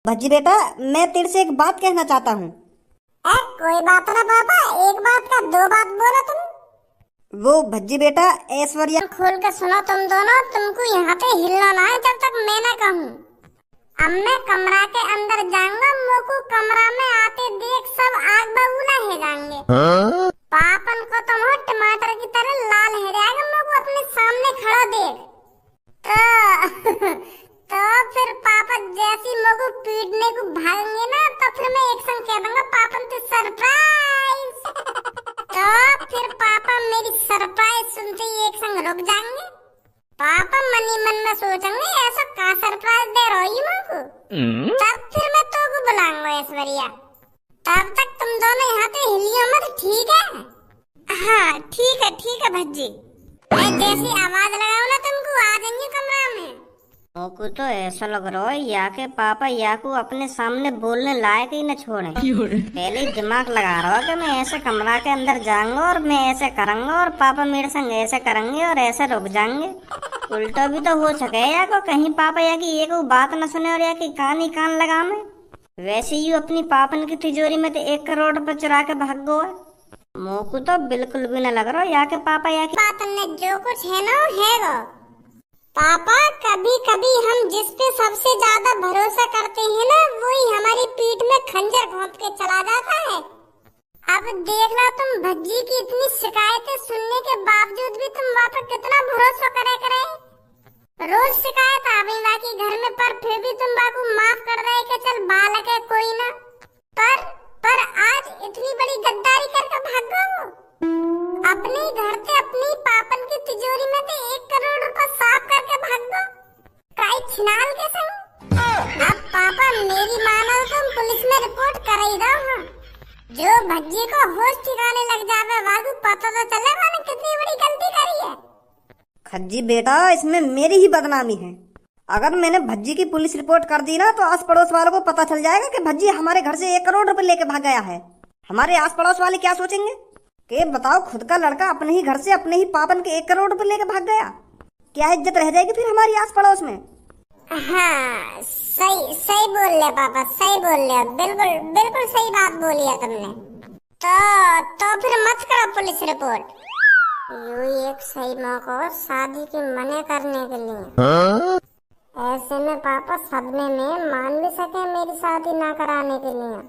भज्जी बेटा, मैं तेरे से एक बात कहना चाहता हूँ। कोई बात ना पापा, एक बात का दो बात बोलो तुम। वो भज्जी बेटा, ऐश्वर्या खोल के सुनो तुम दोनों, तुमको यहाँ पे हिलना ना है जब तक मैं ना कहूँ। अब मैं कमरा के अंदर जाऊंगा, मोको कमरा में आते देख सब आग बबूला हो जाएंगे। पापन को तुम हो टमाटर की तरह लाल हो जाएगा, मोको अपने सामने खड़ा देख। तो फिर पापा जैसी मोको पीटने को भागेंगे ना, तो फिर मैं एक संग कह दूंगा पापन तो सरप्राइज। तो फिर पापा मेरी सरप्राइज सुनते ही एक संग रुक जाएंगे। पापा मन ही मन में सोचेंगे ऐसा का सरप्राइज दे रही मोको। तब फिर मैं तो को बुलाऊंगा ऐश्वर्या। तब तक तुम दोनों यहाँ पे हिलियो मत, ठीक है? हाँ ठीक है भज्जी। मैं जैसी आवाज लगाऊं ना तुमको आ जाएंगे कमरा में। मोको तो ऐसा लग रहा है या के पापा या को अपने सामने बोलने लायक ही न छोड़े। पहले ही दिमाग लगा रहा है कि मैं ऐसे कमरा के अंदर जाऊंगा और मैं ऐसे करूंगा और पापा मेरे संग ऐसे करेंगे और ऐसे रुक जाएंगे। उल्टा भी तो हो सके या को कहीं पापा या की एक बात न सुने और या की कान ही कान लगा में। वैसे ही अपनी पापन की तिजोरी में तो 1 करोड़ रुपए चुरा के भाग गो है। मोको तो बिल्कुल भी न लग रहा या के पापा या की पापन ने जो कुछ है ना है वो। पापा कभी कभी हम जिस पे सबसे ज्यादा भरोसा करते हैं ना, वही हमारी पीठ में खंजर घोंप के चला जाता है। अब देख लो तुम भज्जी की इतनी शिकायतें सुनने के बावजूद भी तुम वहाँ पर कितना भरोसा करे। रोज शिकायत आवी बाकी घर में, पर फिर भी तुम बाकू माफ कर रहे कि चल बालक है कोई ना। पर आज इतनी बड़ी गद्दारी करके भाग गए। अपने घर से अपनी पापन की तिजोरी में से 1 करोड़ रुपए साफ करके भाग गो। काई छिनाल के संग। अब पापा मेरी मानो तुम पुलिस में रिपोर्ट कर ही दो। जो भज्जी को होश ठिकाने लग जावे वागू पता तो चले मैंने कितनी बड़ी गलती करी है। खज्जी बेटा, इसमें मेरी ही बदनामी है। अगर मैंने भज्जी की पुलिस रिपोर्ट कर दी ना, तो आस पड़ोस वालों को पता चल जाएगा कि भज्जी हमारे घर से 1 करोड़ रुपए लेके भाग गया है। हमारे आस पड़ोस वाले क्या सोचेंगे कि बताओ, खुद का लड़का अपने ही घर से अपने ही पापन के 1 करोड़ रुपए लेके भाग गया। क्या इज्जत रह जाएगी फिर हमारी आस पड़ोस में? हाँ सही बोल रहे पापा, सही बोल रहे, बिल्कुल सही बात बोली है तुमने। तो फिर मत करो पुलिस रिपोर्ट। यू एक सही मौका हो शादी की मना करने के लिए। ऐसे में पापा सदमे में मान भी सके मेरी शादी ना कराने के लिए।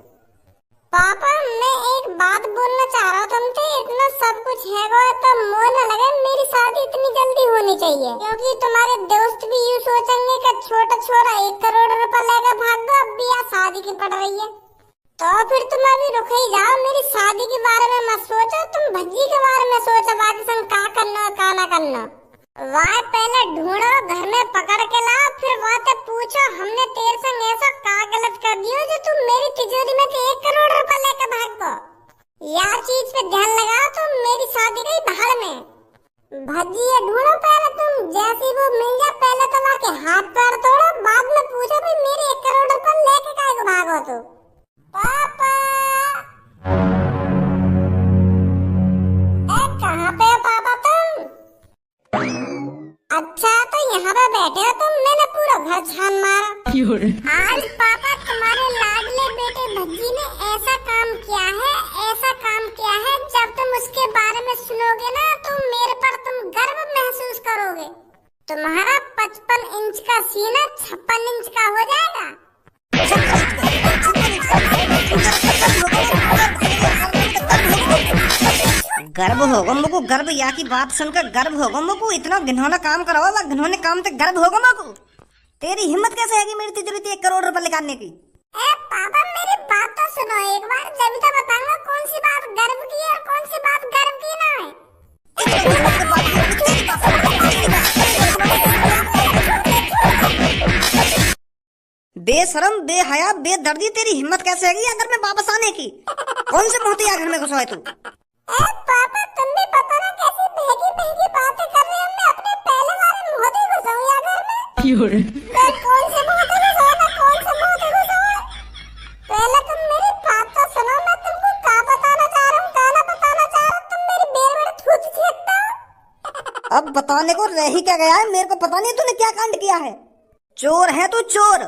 पापा मैं एक बात बोलना चाह रहा हूँ तुमसे, इतना सब कुछ है वो तो मोह न लगे मेरी शादी इतनी जल्दी होनी चाहिए, क्योंकि तुम्हारे दोस्त भी यूँ सोचेंगे कि छोटा छोरा 1 करोड़ रुपए लेकर भाग गो, अब भी यहाँ शादी की पड़ रही है। तो फिर तुम अभी रुक ही जाओ, मेरी शादी के बारे में मत सोचो, तुम भज्जी के बारे में सोचो, बाकी संग का करना का ना करना। वहाँ पहले ढूंढो, घर में पकड़ के लाओ, फिर वहाँ से पूछो हमने तेरे संग ऐसा का गलत कर दिया जो तुम मेरी तिजोरी में से 1 करोड़ रुपए लेकर भाग गो। यह चीज पे ध्यान लगाओ, तुम मेरी शादी गई भाड़ में। भज्जी ये ढूंढो पहले, तुम जैसी वो मिल जाए पहले तो वहाँ के हाथ पैर तोड़ो, बाद में पूछो भी मेरे 1 करोड़ रुपए लेके काय को भागो तू। पापा कहाँ पे हो पापा तुम? अच्छा तो यहाँ पे बैठे हो तुम, मैंने पूरा घर छान मारा। आज पापा तुम्हारे लाडले बेटे भज्जी ने ऐसा काम किया है, जब तुम उसके बारे में सुनोगे ना तो मेरे पर तुम गर्व महसूस करोगे। तुम्हारा 55 इंच का सीना 56 इंच का हो जाएगा। गर्व होगा मुझको, गर्व या की बात सुनकर गर्व होगा मुझको। इतना घिनौना काम करा हुआ, घिनौने काम से गर्व होगा मुझको। तेरी हिम्मत कैसे है कि मेरी तिजोरी से 1 करोड़ रुपए निकालने की? पापा मेरी बात तो सुनो एक बार, जब तो बताऊंगा कौन सी बात गर्व की है और कौन सी बात गर्व की ना है। बेशरम, बेहया, बेदर्दी, तेरी हिम्मत कैसे है घर में वापस आने की? कौन से मोहते घर में घुसा है तू? पापा तुम भी पता ना कैसी महंगी बातें कर रहे हो। मैं अपने पहले वाले मोहते घुसाऊं या घर में? कौन से मोहते घुसाऊं ना, कौन से मोहते घुसाऊं? पहले तुम मेरी बात तो सुनो, मैं तुमको का बताना चाह रहा हूँ, का ना बताना चाह रहा हूँ। तुम मेरी बेल में थूक छींकता हो। अब बताने को रह ही क्या गया है? मेरे को पता नहीं तूने क्या कांड किया है। चोर है तू, चोर।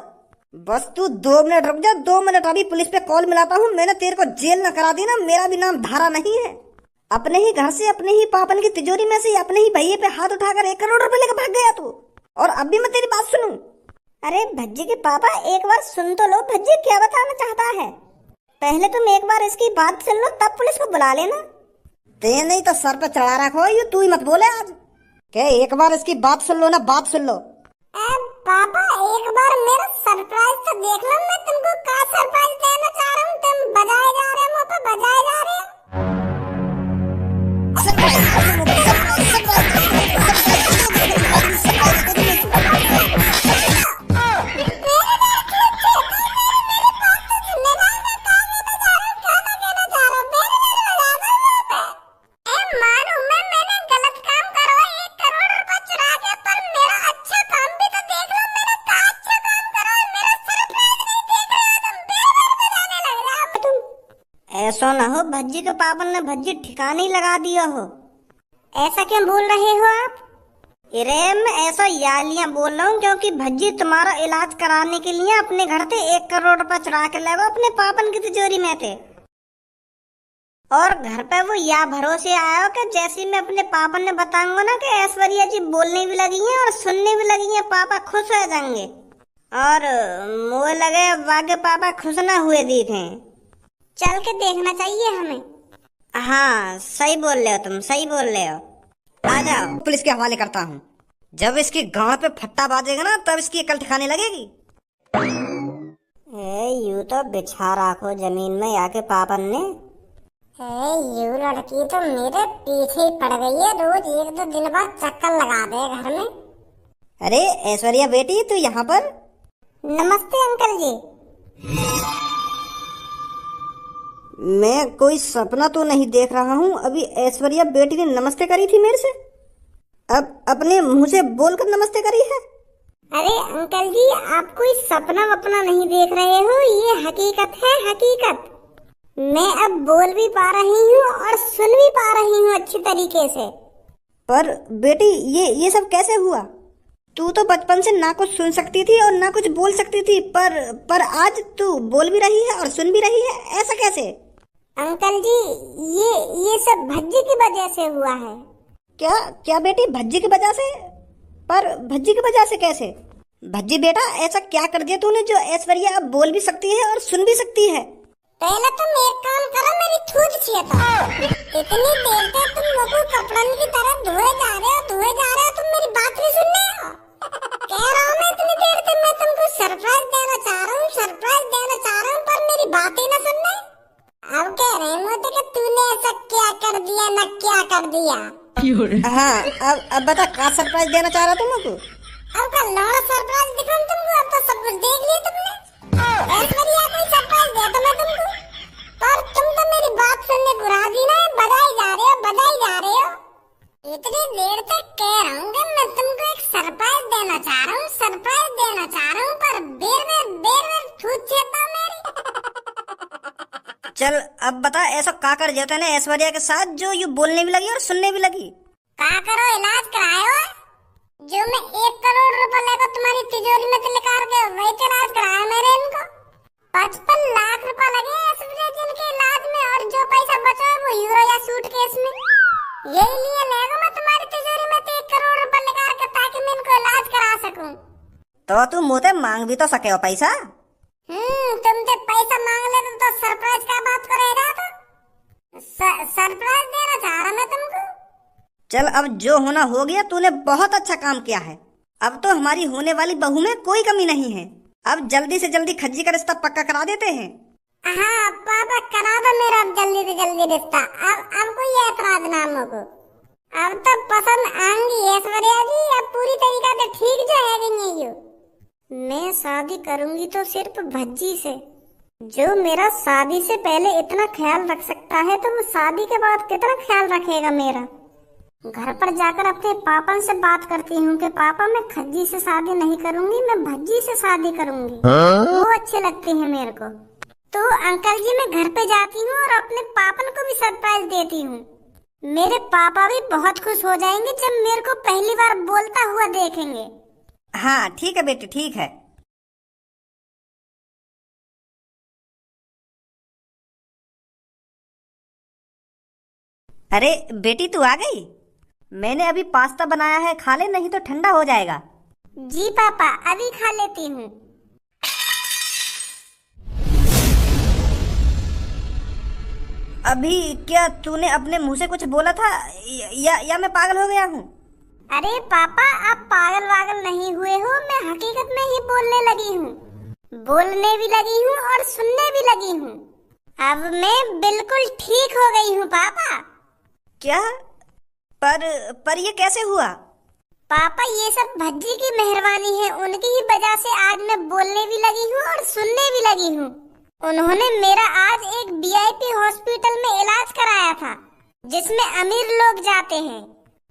बस तू 2 मिनट रुक जा, 2 मिनट, अभी पुलिस पे कॉल मिलाता हूँ। मैंने तेरे को जेल न करा दी ना, मेरा भी नाम धारा नहीं है। अपने ही घर से, अपने ही पापन की तिजोरी में से अपने ही भैये पे हाथ उठाकर 1 करोड़ रुपए लेकर भाग गया तू, और अब भी मैं तेरी बात सुनूं? अरे भज्जी के पापा, एक बार सुन तो लो, भज्जी क्या बताना चाहता है। पहले तुम एक बार इसकी बात सुन लो, तब पुलिस को बुला लेना। ते नहीं तो सर पे चढ़ा रखो, ये तू ही मत बोले आज। क्या एक बार इसकी बात सुन लो ना, बात सुन लो। पापा एक बार मेरा सरप्राइज तो देख लो। मैं तुमको क्या सरप्राइज देना चाह रहा हूँ। तुम बजाए जा रहे हो, मुझ पे बजाए जा रहे हो। ऐसा ना हो भज्जी के पापा ने भज्जी ठिकाने ही लगा दिया हो। ऐसा क्यों बोल रहे हो आप? अरे मैं ऐसा यालियां बोल रहा हूँ क्योंकि भज्जी तुम्हारा इलाज कराने के लिए अपने घर से 1 करोड़ रुपए चुरा के ले गए अपने पापन की तिजोरी में थे, और घर पे वो या भरोसे आया हो कि जैसे मैं अपने पापा ने बताऊंगा ना कि ऐश्वर्या जी बोलने भी लगी हैं और सुनने भी लगी हैं, पापा खुश हो जाएंगे। और मुझे लगे वाके पापा खुश ना हुए दिखे। चल के देखना चाहिए हमें। हाँ सही बोल रहे हो तुम, सही बोल रहे हो। आ जाओ, पुलिस के हवाले करता हूँ। जब इसकी गांड पे फट्टा बाजेगा ना, तब इसकी अकल ठिकाने लगेगी। यूं तो बिछा रखो जमीन में आके पापन ने। यू लड़की तो मेरे पीछे ही पड़ गई है। रोज 1-2 दिन बाद चक्कर लगा दे घर में। अरे ऐश्वर्या बेटी, तू यहाँ पर? नमस्ते अंकल जी। मैं कोई सपना तो नहीं देख रहा हूँ? अभी ऐश्वर्या बेटी ने नमस्ते करी थी मेरे से, अब अपने मुंह से बोलकर नमस्ते करी है। अरे अंकल जी, आप कोई सपना वपना नहीं देख रहे हो, ये हकीकत है, हकीकत। मैं अब बोल भी पा रही हूँ और सुन भी पा रही हूँ अच्छी तरीके से। पर बेटी, ये सब कैसे हुआ? तू तो बचपन से ना कुछ सुन सकती थी और ना कुछ बोल सकती थी, पर आज तू बोल भी रही है और सुन भी रही है, ऐसा कैसे? अंकल जी, ये सब भज्जी की वजह से हुआ है। क्या बेटी, भज्जी की वजह से? पर भज्जी की वजह से कैसे? भज्जी बेटा, ऐसा क्या कर दिया तूने जो ऐश्वर्या अब बोल भी सकती है और सुन भी सकती है? पहले तुम एक काम करो, मेरी थूक छिड़को। इतनी देर से तुम लोग कपड़न की तरह धोए जा रहे हो, तुम मेरी बात नहीं सुन रहे हो। कह रहा हूँ मैं इतनी देर से, मैं तुमको सरप्राइज देना चाह रहा हूँ, पर मेरी बात ही ना सुन रहे। अब कह रहे हो कि तूने ऐसा क्या कर दिया, ना क्या कर दिया। हाँ, अब बता, क्या सरप्राइज देना चाह रहा तुमको? अब का लौड़ा सरप्राइज दिखाऊं तुमको? अब तो सब कुछ देख लिया तुमने। ऐश्वर्या कोई सरप्राइज दे तो मैं तुमको, पर तुम तो मेरी बात सुनने को राजी ना, बधाई जा रहे हो। इतनी देर तक कह रहा हूँ कि मैं तुमको एक सरप्राइज देना चाह रहा हूँ, पर बेर छूट छेता मेरी। चल अब बता, ऐसा का कर दिया तूने ऐश्वर्या के साथ जो यू बोलने भी लगी और सुनने भी लगी? का करो, इलाज करायो। जो मैं 1 करोड़ रुपए लेकर तुम्हारी तिजोरी में से निकाल के वही इलाज कराया मैंने इनको। 55 लाख रुपए लगे ऐश्वर्या जी के इलाज में, और जो पैसा बचा है वो यूरो या सूटकेस में। यही लिए लेगा मैं तुम्हारी तिजोरी में 1 करोड़ रुपए निकाल के, ताकि मैं इनको इलाज करा सकूं। तो तू मुझे मांग भी तो सके हो पैसा? तुमसे पैसा मांग ले तो सरप्राइज का बात करेगा? तो सरप्राइज देना चाह रहा मैं तुमको। चल अब जो होना हो गया, तूने बहुत अच्छा काम किया है। अब तो हमारी होने वाली बहू में कोई कमी नहीं है। अब जल्दी से जल्दी खज्जी का रिश्ता पक्का करा देते हैं। हाँ पापा, करा दो मेरा जल्दी से जल्दी रिश्ता। अब कोई ऐतराज ना मुझको। अब तो पसंद आएंगी ऐश्वर्या जी, अब पूरी तरीका से ठीक जो है यू। मैं शादी करूंगी तो सिर्फ भज्जी से। जो मेरा शादी से पहले इतना ख्याल रख सकता है, तो वो शादी के बाद कितना ख्याल रखेगा मेरा। घर पर जाकर अपने पापा से बात करती हूँ कि पापा, मैं खज्जी से शादी नहीं करूंगी, मैं भज्जी से शादी करूंगी। वो अच्छे लगते हैं मेरे को। तो अंकल जी, मैं घर पे जाती हूँ और अपने पापा को भी सरप्राइज देती हूँ। मेरे पापा भी बहुत खुश हो जाएंगे जब मेरे को पहली बार बोलता हुआ देखेंगे। हाँ ठीक है बेटी, ठीक है। अरे बेटी तू आ गई। मैंने अभी पास्ता बनाया है, खा ले नहीं तो ठंडा हो जाएगा। जी पापा, अभी खा लेती हूँ। अभी क्या तूने अपने मुंह से कुछ बोला था या मैं पागल हो गया हूँ? अरे पापा, आप पागल वागल नहीं हुए हो, मैं हकीकत में ही बोलने लगी हूँ, बोलने भी लगी हूँ और सुनने भी लगी हूँ। अब मैं बिल्कुल ठीक हो गई हूँ पापा। क्या? पर ये कैसे हुआ? पापा ये सब भज्जी की मेहरबानी है, उनकी ही वजह से आज मैं बोलने भी लगी हूँ और सुनने भी लगी हूँ। उन्होंने मेरा आज एक वीआईपी हॉस्पिटल में इलाज कराया था, जिसमें अमीर लोग जाते हैं।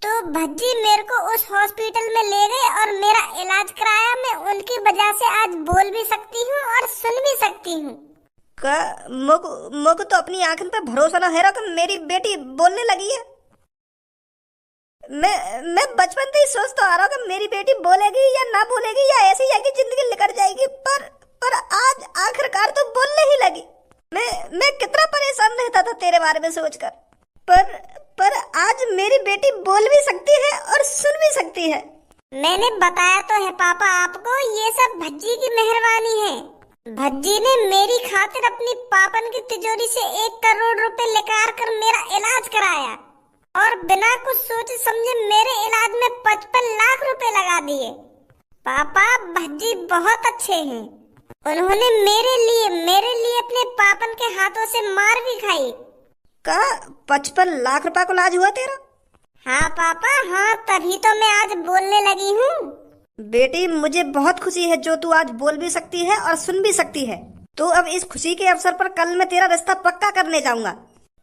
तो भज्जी मेरे को उस हॉस्पिटल में ले गए और मेरा इलाज कराया। मैं उनकी वजह से आज बोल भी सकती हूँ और सुन भी सकती हूँ। मोको तो अपनी आंखन पे भरोसा ना है रहा कि मेरी बेटी बोलने लगी है। मैं बचपन से ही सोचता आ रहा हूँ कि मेरी बेटी बोलेगी या ना बोलेगी या ऐसे ही आगे जिंदगी निकल जाएगी, पर आज आखिरकार तो बोलने ही लगी। मैं कितना परेशान रहता था तेरे बारे में सोचकर, पर आज मेरी बेटी बोल भी सकती है और सुन भी सकती है। मैंने बताया तो है पापा आपको, ये सब भज्जी की मेहरबानी है। भज्जी ने मेरी खातिर अपनी पापन की तिजोरी से 1 करोड़ रुपए निकाल कर मेरा इलाज कराया और बिना कुछ सोचे समझे मेरे इलाज में 55 लाख रुपए लगा दिए। पापा भज्जी बहुत अच्छे हैं। उन्होंने मेरे लिए अपने पापन के हाथों से मार भी खाई। का 55 लाख रुपए को इलाज हुआ तेरा? हाँ पापा, हाँ, तभी तो मैं आज बोलने लगी हूँ। बेटी मुझे बहुत खुशी है जो तू आज बोल भी सकती है और सुन भी सकती है। तो अब इस खुशी के अवसर पर कल मैं तेरा रिश्ता पक्का करने जाऊंगा।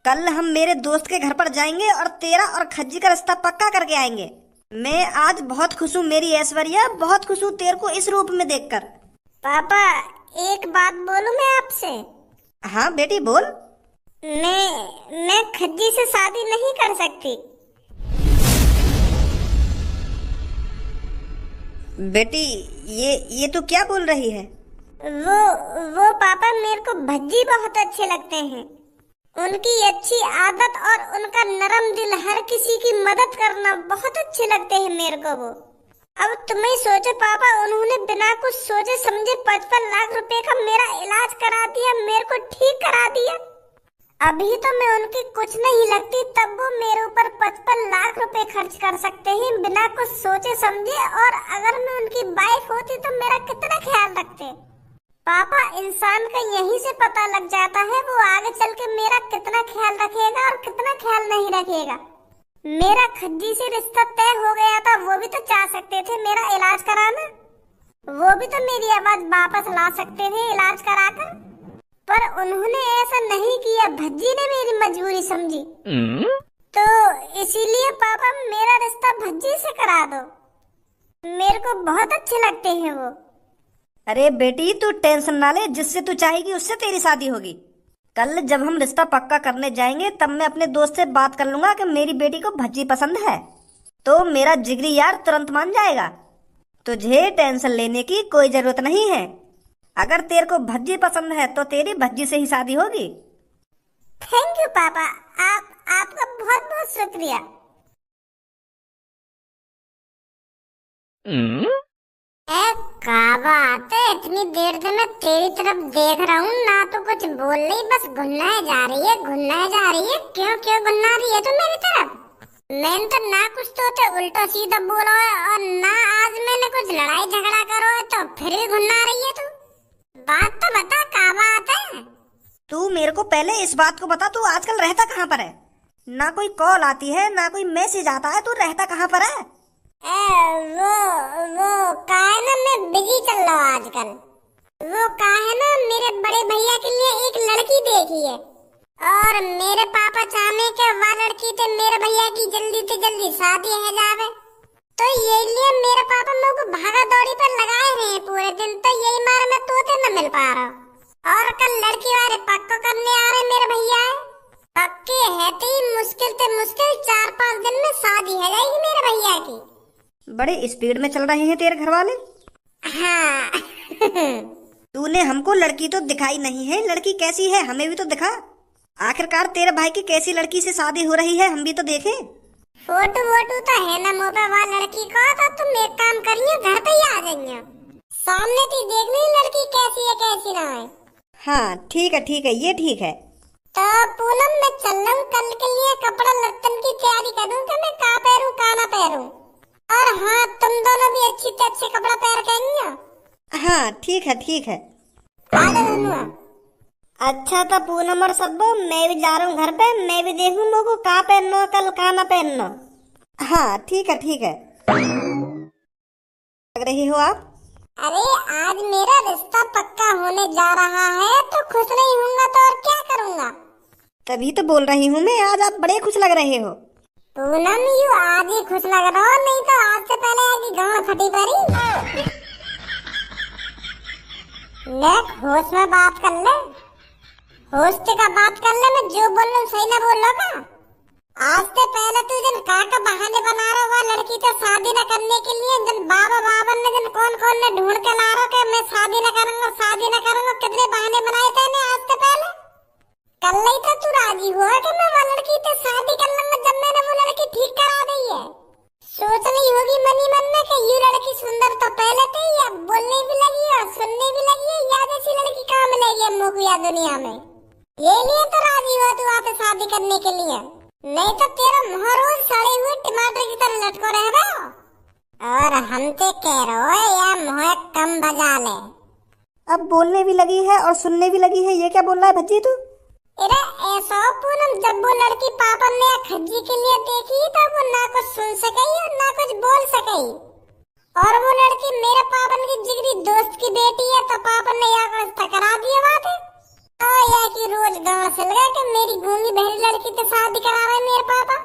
कल हम मेरे दोस्त के घर पर जाएंगे और तेरा और खज्जी का रिश्ता पक्का करके आएंगे। मैं आज बहुत खुश हूँ मेरी ऐश्वर्या, बहुत खुश हूँ तेरे को इस रूप में देखकर। पापा एक बात बोलूं मैं आपसे? हाँ बेटी बोल। मैं खज्जी से शादी नहीं कर सकती। बेटी ये तू क्या बोल रही है? वो पापा, मेरे को भज्जी बहुत अच्छे लगते हैं। उनकी अच्छी आदत और उनका नरम दिल, हर किसी की मदद करना बहुत अच्छे लगते हैं मेरे को वो। अब तुम्हें सोचो पापा, उन्होंने बिना कुछ सोचे समझे 55 लाख रुपए का मेरा इलाज करा दिया, मेरे को ठीक करा दिया। अभी तो मैं उनकी कुछ नहीं लगती, तब वो मेरे ऊपर 55 लाख रुपए खर्च कर सकते हैं बिना कुछ सोचे समझे। और अगर मैं उनकी वाइफ होती तो मेरा कितना ख्याल रखते। पापा इंसान का यहीं से पता लग जाता है वो आगे चल के मेरा कितना ख्याल रखेगा और कितना ख्याल नहीं रखेगा। मेरा खज्जी से रिश्ता तय हो गया था, वो भी तो चाह सकते थे मेरा इलाज कराना, वो भी तो मेरी आवाज वापस ला सकते थे इलाज कराकर, पर उन्होंने ऐसा नहीं किया। भज्जी ने मेरी मजबूरी समझी। तो इसीलिए पापा मेरा रिश्ता भज्जी से करा दो, मेरे को बहुत अच्छे लगते हैं वो। अरे बेटी तू टेंशन ना ले, जिससे तू चाहेगी उससे तेरी शादी होगी। कल जब हम रिश्ता पक्का करने जाएंगे तब मैं अपने दोस्त से बात कर लूंगा कि मेरी बेटी को भज्जी पसंद है, तो मेरा जिगरी यार तुरंत मान जाएगा। तुझे टेंशन लेने की कोई जरूरत नहीं है। अगर तेरे को भज्जी पसंद है तो तेरी भज्जी से ही शादी होगी। थैंक यू पापा, आपका बहुत बहुत शुक्रिया। क्या बात है, इतनी देर से मैं तेरी तरफ देख रहा हूँ ना, तो कुछ बोल रही, बस घुन्नाए जा रही है। क्यों घुन्ना रही है तू मेरी तरफ? मैंने तो ना कुछ तो उल्टा सीधा बोला है और ना आज मैंने कुछ लड़ाई झगड़ा करो है, तो फिर भी घुन्ना रही है तू। बात तो बता, क्या बात है? तू मेरे को पहले इस बात को बता, तू आजकल रहता कहाँ पर है? ना कोई कॉल आती है ना कोई मैसेज आता है, तू रहता कहाँ पर है? वो का है ना, मैं बिजी चल रहा हूँ आजकल। वो का है ना, मेरे बड़े भैया के लिए एक लड़की देखी है और मेरे पापा चाहने के वह लड़की थे मेरे भैया की जल्दी से जल्दी शादी है जावे, तो यही लिए मेरे पापा मेरे को भागा दौड़ी पर लगाए रहे पूरे दिन, तो यही मारे मैं तोते न मिल पा रहा हूँ। और कल लड़की वाले पक्का करने आ रहे मेरे भैया है, पक्के है तो मुश्किल 4-5 दिन में शादी है जाएगी मेरे भैया की। बड़े स्पीड में चल रहे हैं तेरे घर वाले। हाँ। तूने हमको लड़की तो दिखाई नहीं है, लड़की कैसी है हमें भी तो दिखा। आखिरकार तेरे भाई की कैसी लड़की से शादी हो रही है, हम भी तो देखें। फोटो वोटो तो है ना मोबाइल लड़की का, तो तुम एक काम करिए घर पे ही आ जाइए, सामने तो देख ली लड़की कैसी है कैसी ना है। हाँ ठीक है, ये ठीक है। तो पूनम मैं चल रहा हूँ, कल के लिए कपड़ा लत्तन की तैयारी करूँ कि मैं का पहनूं का ना पहनूं। और हाँ तुम दोनों भी अच्छे से अच्छे कपड़ा पहन के आइए। हाँ ठीक है। आ जाओ। अच्छा तो पूनम और सब्बो, मैं भी जा रहा हूँ घर पे, मैं भी देखूं लोगों का पहनना कल का ना पहनना। हाँ ठीक है। लग रही हो आप? अरे आज मेरा रिश्ता पक्का होने जा रहा है, तो खुश नहीं होऊंगा तो और क्या करूँगा। तभी तो बोल रही हूँ मैं, आज आप बड़े खुश लग रहे हो। पूनम यू आज ही खुश लग रहा हो, नहीं तो आज से पहले आगे गाँव फटी पड़ी। देख होश में बात कर ले, होश का बात कर ले, मैं जो बोल रहा हूँ सही ना बोल रहा का। आज से पहले तू जन का बहाने बना रहा हुआ लड़की से शादी न करने के लिए, जन बाबा ने जन कौन ने ढूंढ के ला रहा कि मैं शादी न करूंगा, कितने बहाने बनाए थे ने आज से पहले। कल नहीं तो तू राजी हुआ कि मैं वो लड़की से शादी कर लूंगा, जब मैंने वो लड़की ठीक करा दी है। सोच रही होगी मन ही मन में कि ये लड़की सुंदर तो पहले थी, या बोलने भी लगी और सुनने भी लगी है, या जैसी लड़की कहाँ मिलेगी हम लोग या दुनिया में। ये लिए तो राजी हुआ तू आपसे शादी करने के लिए, नहीं तो तेरा मुँह रोज सड़े हुए टमाटर की तरह लटको रह रहा। और हम ते कह रहे हो या मुँह कम बजा ले। अब बोलने भी लगी है और सुनने भी लगी है, ये क्या बोल रहा है भज्जी तू? अरे ऐसा पूनम, जब वो लड़की पापा ने खज्जी के लिए देखी तो वो ना कुछ सुन सकी और ना कुछ बोल सकी। और वो लड़की मेरे पापन की जिगरी दोस्त की बेटी है, तो पापन ने यहाँ रिश्ता करा दिया बात है। या कि रोज गाँव से लगा कि मेरी गूंगी बहरी लड़की से शादी करा रहे मेरे पापा।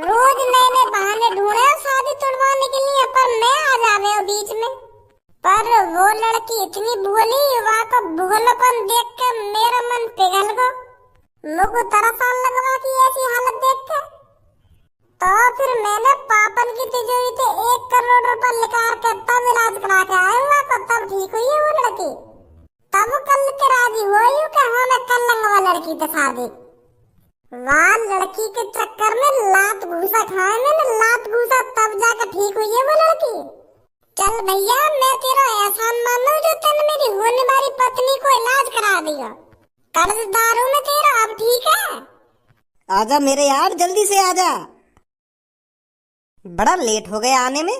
रोज नए बहाने ढूंढे शादी तुड़वाने के लिए, पर मैं आ जावे बीच में। पर वो लड़की इतनी भोली, वहाँ को भोलापन देख के मेरा मन पिघल गो। मुझको तरस आने लगा कि ऐसी हालत देख के। तो फिर मैंने पापन की तिजोरी से 1 करोड़ रुपए निकाल के तब इलाज करा के आया, तब ठीक हुई है वो लड़की। तब कल के राजी हुई कि हाँ मैं कर लूंगा वो लड़की से शादी। वहाँ लड़की के चक्कर में लात घूसा खाए मैंने, लात घूसा तब जाकर ठीक हुई है वो लड़की। चल भैया मैं तेरा एहसान मानू जो तूने मेरी होने वाली पत्नी को इलाज करा दिया, कर्जदारों में तेरा अब ठीक है। आजा मेरे यार, जल्दी से आजा, बड़ा लेट हो गया आने में।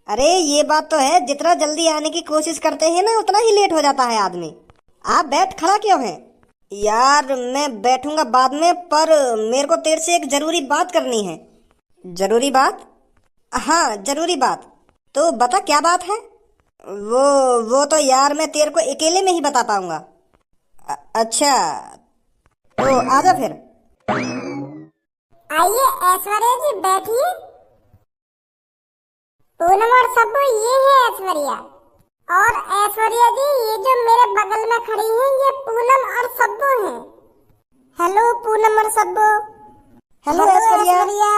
अरे ये बात तो है, जितना जल्दी आने की कोशिश करते हैं ना उतना ही लेट हो जाता है आदमी। आप बैठ खड़ा क्यों है? यार मैं बैठूंगा बाद में, पर मेरे को तेरे से एक जरूरी बात करनी है। जरूरी बात? हाँ जरूरी बात। तो बता क्या बात है? वो तो यार मैं तेरे को अकेले में ही बता पाऊंगा। अच्छा तो आजा फिर। आइए ऐश्वर्या जी बैठिए। पूनम और सब्बू ये है ऐश्वर्या। और ऐश्वर्या जी ये जो मेरे बगल में खड़ी हैं ये पूनम और सब्बू हैं। हेलो पूनम और सब्बू। हेलो ऐश्वर्या।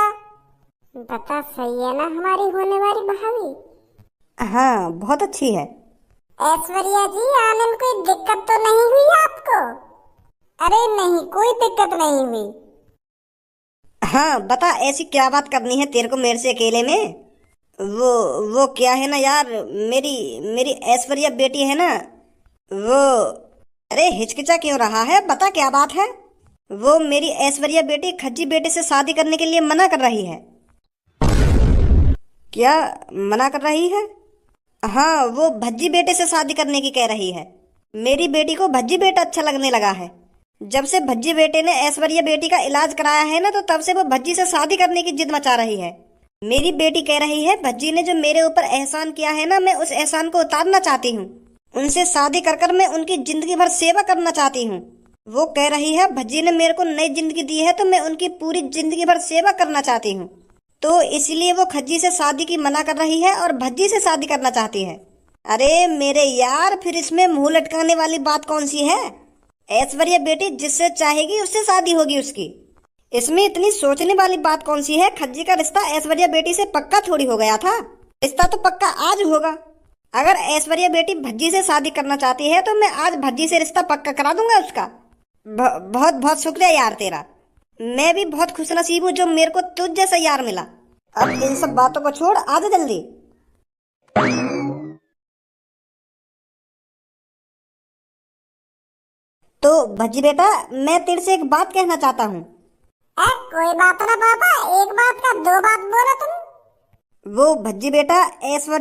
बता सही है ना हमारी होने वाली भाभी? हाँ बहुत अच्छी है। ऐश्वर्या जी आने में कोई दिक्कत तो नहीं हुई आपको? अरे नहीं कोई दिक्कत नहीं हुई। हाँ बता ऐसी क्या बात करनी है तेरे को मेरे से अकेले में? वो क्या है ना यार, मेरी ऐश्वर्या बेटी है ना वो। अरे हिचकिचा क्यों रहा है, बता क्या बात है? वो मेरी ऐश्वर्या बेटी खज्जी बेटे से शादी करने के लिए मना कर रही है। क्या मना कर रही है? हाँ वो भज्जी बेटे से शादी करने की कह रही है। मेरी बेटी को भज्जी बेटा अच्छा लगने लगा है। जब से भज्जी बेटे ने ऐश्वर्या बेटी का इलाज कराया है ना, तो तब से वो भज्जी से शादी करने की जिद मचा रही है। मेरी बेटी कह रही है भज्जी ने जो मेरे ऊपर एहसान किया है ना, मैं उस एहसान को उतारना चाहती हूँ। उनसे शादी कर कर मैं उनकी जिंदगी भर सेवा करना चाहती हूँ। वो कह रही है भज्जी ने मेरे को नई जिंदगी दी है, तो मैं उनकी पूरी जिंदगी भर सेवा करना चाहती हूँ। तो इसलिए वो खज्जी से शादी की मना कर रही है और भज्जी से शादी करना चाहती है। अरे मेरे यार, फिर इसमें मुंह लटकाने वाली बात कौन सी है? ऐश्वर्या बेटी जिससे चाहेगी उससे शादी होगी उसकी। इसमें इतनी सोचने वाली बात कौन सी है? खज्जी का रिश्ता ऐश्वर्या बेटी से पक्का थोड़ी हो गया था। रिश्ता तो पक्का आज होगा। अगर ऐश्वर्या बेटी भज्जी से शादी करना चाहती है तो मैं आज भज्जी से रिश्ता पक्का करा दूंगा उसका। बहुत बहुत शुक्रिया यार तेरा। मैं भी बहुत खुशनसीब हूँ जो मेरे को तुझ जैसा यार मिला। अब इन सब बातों को छोड़, आ जा जल्दी। तो भज्जी बेटा, मैं तेरे से एक बात कहना चाहता हूँ। कोई बात ना पापा, एक बात का दो बात बोला तुम। वो भज्जी बेटा, ऐश्वर्या